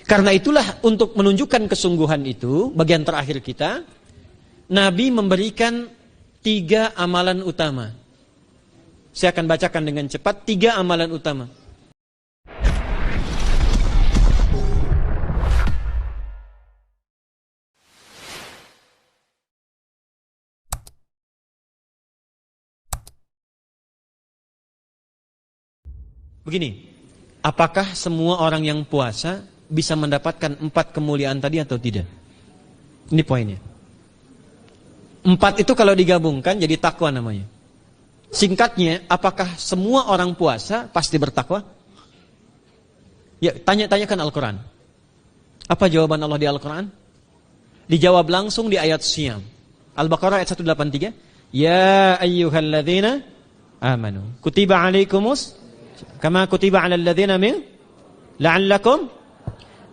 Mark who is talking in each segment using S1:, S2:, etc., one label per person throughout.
S1: Karena itulah untuk menunjukkan kesungguhan itu, bagian terakhir kita, Nabi memberikan 3 amalan utama. Saya akan bacakan dengan cepat 3 amalan utama. Begini, apakah semua orang yang puasa bisa mendapatkan 4 kemuliaan tadi atau tidak? Ini poinnya. 4 itu kalau digabungkan jadi takwa namanya. Singkatnya, apakah semua orang puasa pasti bertakwa? Ya, tanyakan Al-Quran. Apa jawaban Allah di Al-Quran? Dijawab langsung di ayat Siyam. Al-Baqarah ayat 183. Ya ayyuhalladzina amanu kutiba alaikumus kama kutiba alal ladzina min la'allakum.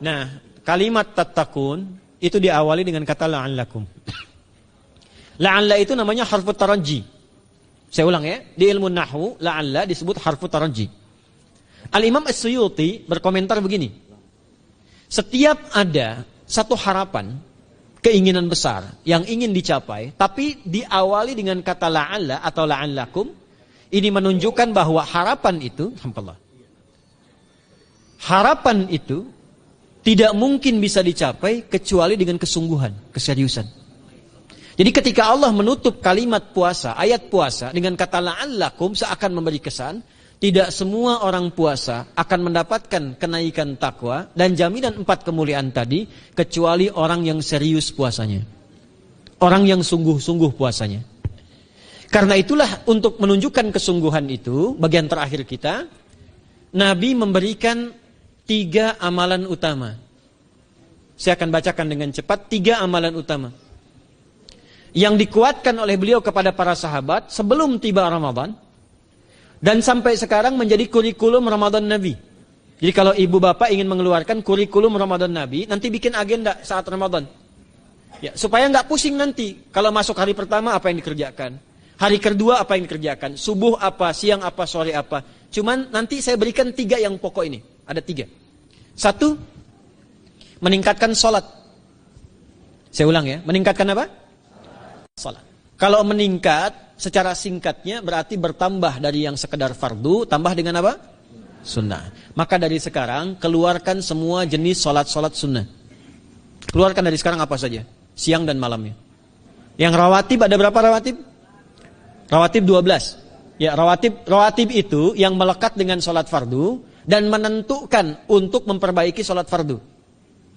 S1: Nah, kalimat tattaqun itu diawali dengan kata la'allakum. La'alla itu namanya harfu taraji. Saya ulang ya, di ilmu nahwu la'alla disebut harfu taraji. Al-Imam As-Suyuti berkomentar begini. Setiap ada satu harapan, keinginan besar yang ingin dicapai, tapi diawali dengan kata la'alla atau la'allakum, ini menunjukkan bahwa harapan itu tidak mungkin bisa dicapai kecuali dengan kesungguhan, keseriusan. Jadi ketika Allah menutup kalimat puasa, ayat puasa dengan kata la'allakum seakan memberi kesan, tidak semua orang puasa akan mendapatkan kenaikan takwa dan jaminan 4 kemuliaan tadi, kecuali orang yang serius puasanya. Orang yang sungguh-sungguh puasanya. Karena itulah untuk menunjukkan kesungguhan itu, bagian terakhir kita, Nabi memberikan 3 amalan utama. Saya akan bacakan dengan cepat 3 amalan utama yang dikuatkan oleh beliau kepada para sahabat sebelum tiba Ramadan dan sampai sekarang menjadi kurikulum Ramadan Nabi. Jadi kalau ibu bapak ingin mengeluarkan kurikulum Ramadan Nabi, nanti bikin agenda saat Ramadan. Ya, supaya nggak pusing nanti. Kalau masuk hari pertama apa yang dikerjakan, hari kedua apa yang dikerjakan, subuh apa, siang apa, sore apa. Cuman nanti saya berikan 3 yang pokok ini. Ada 3. 1, meningkatkan sholat. Saya ulang ya, meningkatkan apa? Salat. Kalau meningkat secara singkatnya berarti bertambah dari yang sekedar fardu, tambah dengan apa? Sunnah. Maka dari sekarang keluarkan semua jenis salat-salat sunnah. Keluarkan dari sekarang apa saja, siang dan malamnya. Yang rawatib ada berapa rawatib? Rawatib 12. Ya, rawatib itu yang melekat dengan salat fardu dan menentukan untuk memperbaiki salat fardu.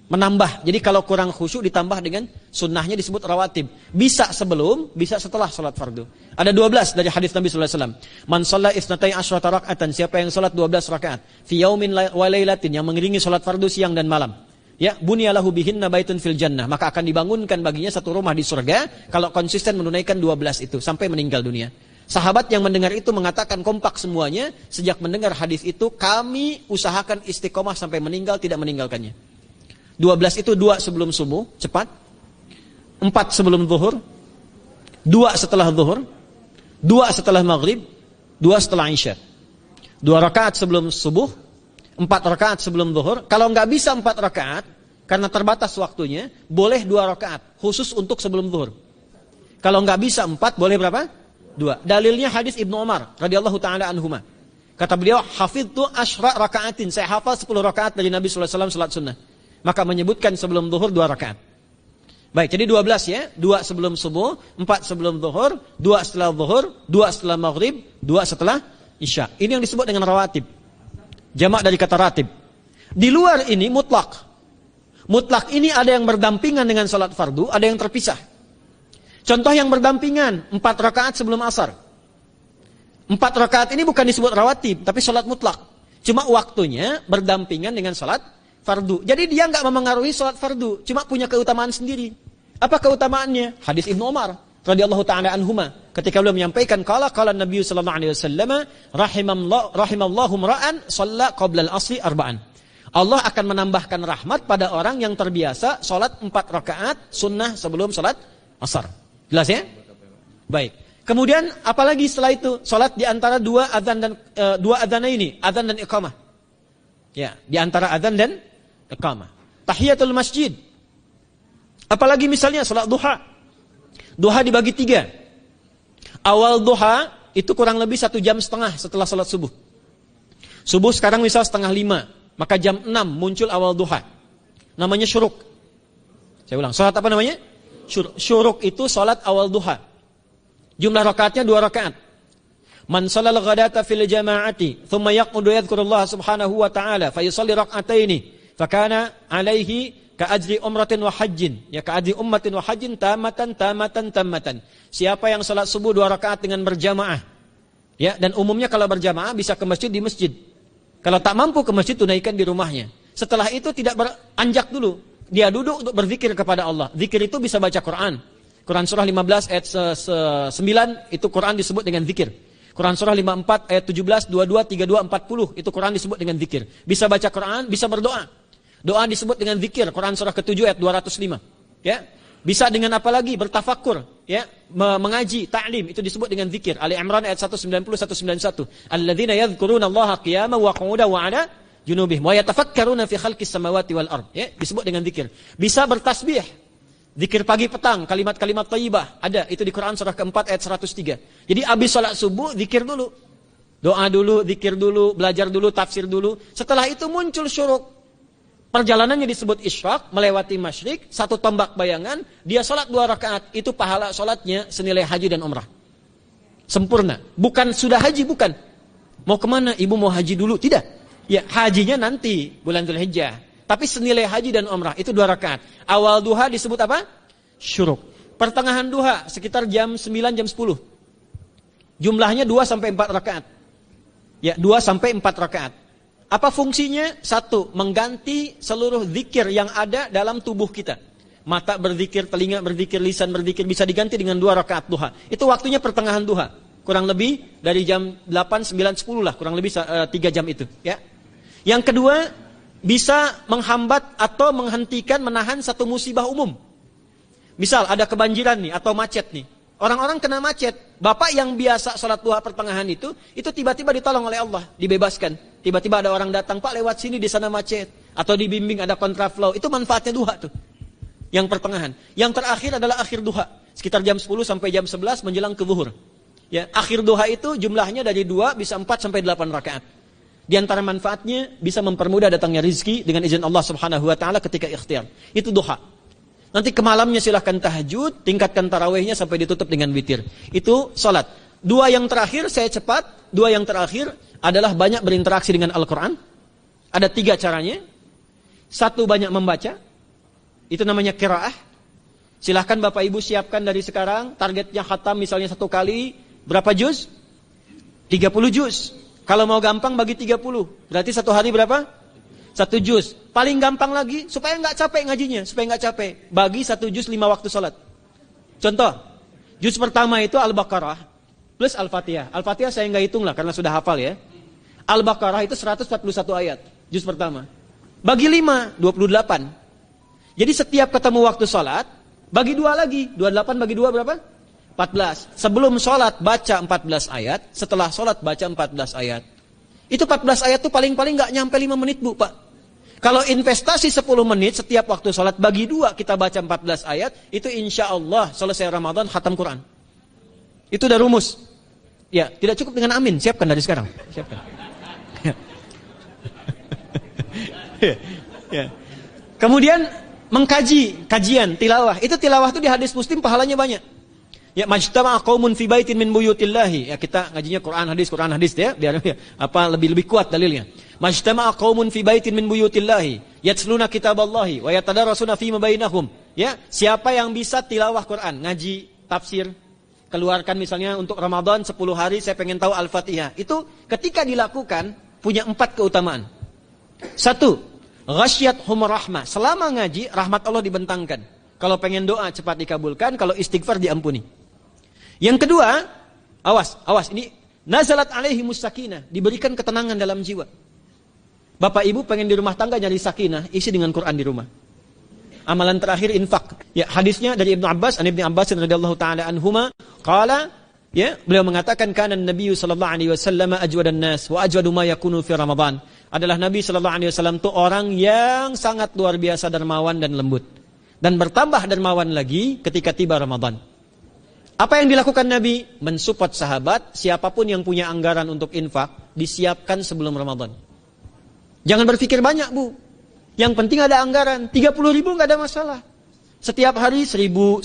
S1: Menambah, jadi kalau kurang khusyuk ditambah dengan sunnahnya disebut rawatib. Bisa sebelum, bisa setelah sholat fardu. Ada 12 dari hadis Nabi SAW. Man shalla isnatai asyrata rak'atan, siapa yang sholat 12 rakaat fi yaumin wa lailatin, yang mengiringi sholat fardu siang dan malam. Ya, bunyalahu bihinna baitun fil jannah, maka akan dibangunkan baginya satu rumah di surga kalau konsisten menunaikan 12 itu sampai meninggal dunia. Sahabat yang mendengar itu mengatakan kompak semuanya, sejak mendengar hadis itu kami usahakan istiqomah sampai meninggal tidak meninggalkannya. 12 itu 2 sebelum subuh, cepat. 4 sebelum zuhur. 2 setelah zuhur. 2 setelah maghrib. 2 setelah isya. 2 rakaat sebelum subuh. 4 rakaat sebelum zuhur. Kalau nggak bisa 4 rakaat, karena terbatas waktunya, boleh 2 rakaat. Khusus untuk sebelum zuhur. Kalau nggak bisa 4, boleh berapa? 2. Dalilnya hadis Ibnu Umar radhiyallahu taala anhuma. Kata beliau, hafidtu asyra rakaatin. Saya hafal 10 rakaat dari Nabi SAW salat sunnah. Maka menyebutkan sebelum zuhur 2 rakaat. Baik, jadi 12 ya. 2 sebelum subuh, 4 sebelum zuhur, 2 setelah zuhur, 2 setelah maghrib, 2 setelah isya. Ini yang disebut dengan rawatib. Jamak dari kata ratib. Di luar ini mutlak. Mutlak ini ada yang berdampingan dengan salat fardu, ada yang terpisah. Contoh yang berdampingan, 4 rakaat sebelum asar. 4 rakaat ini bukan disebut rawatib, tapi salat mutlak. Cuma waktunya berdampingan dengan salat fardu. Jadi dia nggak memengaruhi sholat fardu, cuma punya keutamaan sendiri. Apa keutamaannya? Hadis Ibnu Umar radhiyallahu taala anhuma, ketika beliau menyampaikan qala Nabi sallallahu alaihi wasallam rahimallahu ra'an shalla qabla al-asri arba'an. Allah akan menambahkan rahmat pada orang yang terbiasa sholat 4 rakaat sunnah sebelum sholat asar. Jelas ya? Baik. Kemudian apalagi setelah itu? Sholat di antara 2 adzan dan 2 adzan ini, adzan dan iqamah. Ya, di antara adzan dan iqamah. tahiyatul masjid. Apalagi misalnya salat duha. Duha dibagi 3. Awal duha itu kurang lebih 1,5 jam setelah salat subuh. Subuh sekarang misal 4:30, maka jam 6 muncul awal duha. Namanya syuruk. Saya ulang, salat apa namanya? Syuruk itu salat awal duha. Jumlah rakaatnya 2 rakaat. Man shalal ghadata fil jama'ati thumma yaqudu yadhkurullah subhanahu wa ta'ala fa yusalli rak'ataini fa kana alaihi ka ajri umratin wa hajjin, ya ka ajri ummatin wa hajjin tamatan. Siapa yang salat subuh 2 rakaat dengan berjamaah, ya, dan umumnya kalau berjamaah bisa ke masjid di masjid. Kalau tak mampu ke masjid, tunaikan di rumahnya. Setelah itu tidak beranjak dulu, dia duduk untuk berzikir kepada Allah. Zikir itu bisa baca Quran. Quran surah 15 ayat 9 itu Quran disebut dengan zikir. Quran surah 54 ayat 17, 22, 32, 40 itu Quran disebut dengan zikir. Bisa baca Quran, bisa berdoa. Doa disebut dengan zikir. Quran surah ke-7 ayat 205. Ya. Bisa dengan apa lagi? Bertafakur, ya, mengaji, ta'lim, itu disebut dengan zikir. Ali Imran ayat 190 191. Alladzina yadhkuruna Allaha qiyaman wa qu'udan wa 'ala junubihim wa yatafakkaruna fi khalqis samawati wal ard. Ya, disebut dengan zikir. Bisa bertasbih. Zikir pagi petang, kalimat-kalimat thayyibah, ada itu di Quran surah ke-4 ayat 103. Jadi habis salat subuh zikir dulu. Doa dulu, zikir dulu, belajar dulu, tafsir dulu. Setelah itu muncul syuruk. Perjalanannya disebut isyraq, melewati masyrik, 1 tombak bayangan, dia salat 2 rakaat, itu pahala salatnya senilai haji dan umrah. Sempurna. Bukan sudah haji, bukan. Mau kemana? Ibu mau haji dulu? Tidak. Ya, hajinya nanti bulan Dzulhijjah. Tapi senilai haji dan umrah itu 2 rakaat. Awal duha disebut apa? Syuruk. Pertengahan duha sekitar jam 9 jam 10. Jumlahnya 2 sampai 4 rakaat. Ya, 2 sampai 4 rakaat. Apa fungsinya? 1, mengganti seluruh zikir yang ada dalam tubuh kita. Mata berzikir, telinga berzikir, lisan berzikir, bisa diganti dengan 2 rakaat duha. Itu waktunya pertengahan duha. Kurang lebih dari jam 8, 9, 10 lah, kurang lebih 3 jam itu, ya. Yang kedua, bisa menghambat atau menghentikan, menahan satu musibah umum. Misal ada kebanjiran nih atau macet nih. Orang-orang kena macet. Bapak yang biasa salat duha pertengahan itu tiba-tiba ditolong oleh Allah, dibebaskan. Tiba-tiba ada orang datang, Pak lewat sini di sana macet. Atau dibimbing ada kontraflow. Itu manfaatnya duha tuh. Yang pertengahan. Yang terakhir adalah akhir duha. Sekitar jam 10 sampai jam 11 menjelang ke zuhur. Ya, akhir duha itu jumlahnya dari 2 bisa 4 sampai 8 rakaat. Di antara manfaatnya bisa mempermudah datangnya rezeki dengan izin Allah Subhanahu wa taala ketika ikhtiar. Itu duha. Nanti ke malamnya silahkan tahajud, tingkatkan tarawihnya sampai ditutup dengan witir. Itu salat. 2 yang terakhir saya cepat, 2 yang terakhir adalah banyak berinteraksi dengan Al-Qur'an. Ada 3 caranya. 1, banyak membaca. Itu namanya qiraah. Silahkan Bapak Ibu siapkan dari sekarang, targetnya khatam misalnya 1 kali berapa juz? 30 juz. Kalau mau gampang bagi 30. Berarti 1 hari berapa? 1 juz. Paling gampang lagi, supaya nggak capek ngajinya, supaya nggak capek. Bagi 1 juz 5 waktu sholat. Contoh, juz pertama itu Al-Baqarah plus Al-Fatihah. Al-Fatihah saya nggak hitung lah karena sudah hafal ya. Al-Baqarah itu 141 ayat, juz pertama. Bagi 5, 28. Jadi setiap ketemu waktu sholat, bagi 2 lagi. 28 bagi 2 berapa? 14. Sebelum sholat baca 14 ayat, setelah sholat baca 14 ayat. Itu 14 ayat tuh paling-paling nggak nyampe 5 menit Bu, Pak. Kalau investasi 10 menit setiap waktu sholat, bagi 2 kita baca 14 ayat, itu insya Allah selesai Ramadan khatam Quran. Itu udah rumus. Ya, tidak cukup dengan amin, siapkan dari sekarang. Siapkan. Ya. Kemudian mengkaji, kajian, tilawah. Itu tilawah itu di hadis Muslim pahalanya banyak. Ya, majtama'a qaumun fi baitin min buyutillahi. Ya, kita ngajinya Quran hadis ya, biar ya, lebih kuat dalilnya. Majtama'a qaumun fi baitin min buyutillahi yatsluna kitaballahi wa yatadarasuna fima bainahum. Ya, siapa yang bisa tilawah Quran, ngaji, tafsir, keluarkan misalnya untuk Ramadan 10 hari saya pengen tahu Al-Fatihah. Itu ketika dilakukan punya 4 keutamaan. 1, ghasyiyatuhum rahmah. Selama ngaji rahmat Allah dibentangkan. Kalau pengen doa cepat dikabulkan, kalau istighfar diampuni. Yang kedua, awas ini nazalat alaihimus sakinah, diberikan ketenangan dalam jiwa. Bapak Ibu pengen di rumah tangga nyari sakinah, isi dengan Quran di rumah. Amalan terakhir infak. Ya, hadisnya dari Ibnu Abbas, Ibnu Abbas radhiyallahu taala anhuma, qala, ya, beliau mengatakan kana Nabi sallallahu alaihi wasallam ajwadan nas wa ajwadu ma yakunu fi Ramadan. adalah Nabi sallallahu alaihi wasallam itu orang yang sangat luar biasa dermawan dan lembut. Dan bertambah dermawan lagi ketika tiba Ramadan. Apa yang dilakukan Nabi? Mensupport sahabat, siapapun yang punya anggaran untuk infak, disiapkan sebelum Ramadan. Jangan berpikir banyak, Bu. Yang penting ada anggaran. 30.000 nggak ada masalah. Setiap hari 1.000,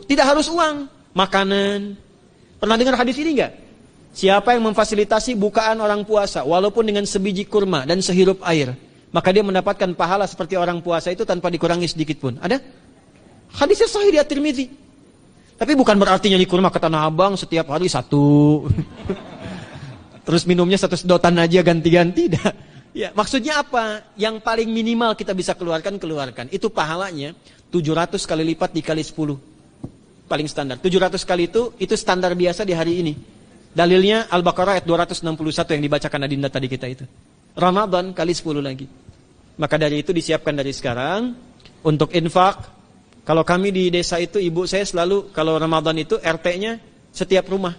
S1: tidak harus uang. Makanan. Pernah dengar hadis ini nggak? Siapa yang memfasilitasi bukaan orang puasa, walaupun dengan sebiji kurma dan sehirup air, maka dia mendapatkan pahala seperti orang puasa itu tanpa dikurangi sedikit pun. Ada? Hadisnya sahih di At-Tirmidzi. Tapi bukan berarti nyanyi kurma ke Tanah Abang setiap hari 1. Terus minumnya 1 sedotan aja ganti-ganti. Ya, maksudnya apa? Yang paling minimal kita bisa keluarkan. Itu pahalanya 700 kali lipat dikali 10. Paling standar. 700 kali itu standar biasa di hari ini. Dalilnya Al-Baqarah ayat 261 yang dibacakan Adinda tadi kita itu. Ramadan kali 10 lagi. Maka dari itu disiapkan dari sekarang untuk infak. Kalau kami di desa itu, ibu saya selalu kalau Ramadan itu RT-nya setiap rumah.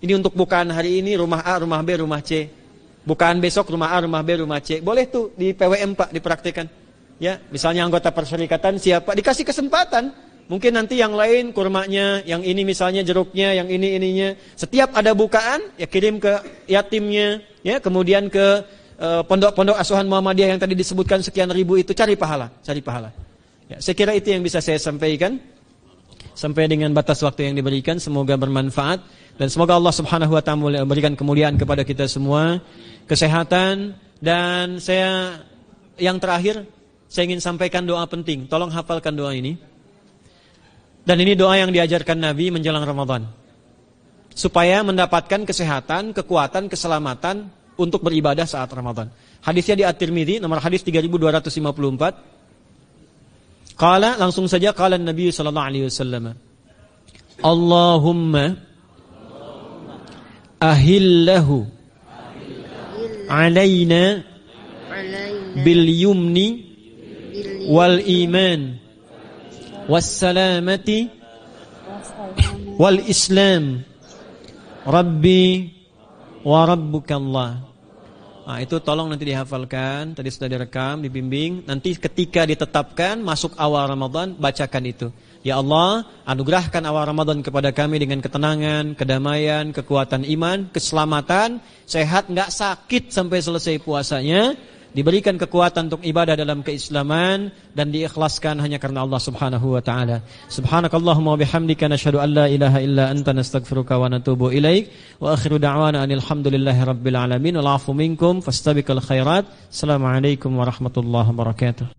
S1: Ini untuk bukaan hari ini rumah A, rumah B, rumah C. Bukaan besok rumah A, rumah B, rumah C. Boleh tuh di PWM Pak dipraktikkan. Ya, misalnya anggota perserikatan siapa dikasih kesempatan. Mungkin nanti yang lain kurmanya, yang ini misalnya jeruknya, yang ini ininya. Setiap ada bukaan ya kirim ke yatimnya, ya kemudian ke pondok-pondok asuhan Muhammadiyah yang tadi disebutkan sekian ribu itu, cari pahala. Ya, saya kira itu yang bisa saya sampaikan sampai dengan batas waktu yang diberikan. Semoga bermanfaat dan semoga Allah Subhanahu wa taala memberikan kemuliaan kepada kita semua, kesehatan, dan saya yang terakhir saya ingin sampaikan doa penting. Tolong hafalkan doa ini. Dan ini doa yang diajarkan Nabi menjelang Ramadan. Supaya mendapatkan kesehatan, kekuatan, keselamatan untuk beribadah saat Ramadan. Hadisnya di At-Tirmidzi nomor hadis 3254. Qala, langsung saja qala Nabi sallallahu alaihi wasallam. Allahumma ahillahu alaina bil yumni wal iman was salamati wal islam rabbi wa rabbukallah. Nah, itu tolong nanti dihafalkan, tadi sudah direkam, dibimbing. Nanti ketika ditetapkan masuk awal Ramadan, bacakan itu. Ya Allah, anugerahkan awal Ramadan kepada kami dengan ketenangan, kedamaian, kekuatan iman, keselamatan, sehat, enggak sakit sampai selesai puasanya, diberikan kekuatan untuk ibadah dalam keislaman dan diikhlaskan hanya karena Allah Subhanahu wa taala. Subhanakallahumma wa bihamdika nasyhadu an la ilaha illa anta nastaghfiruka wa natubu ilaik wa akhiru da'wana anil hamdulillahi rabbil alamin wal 'afu minkum fastabiqul khairat. Assalamualaikum warahmatullahi wabarakatuh.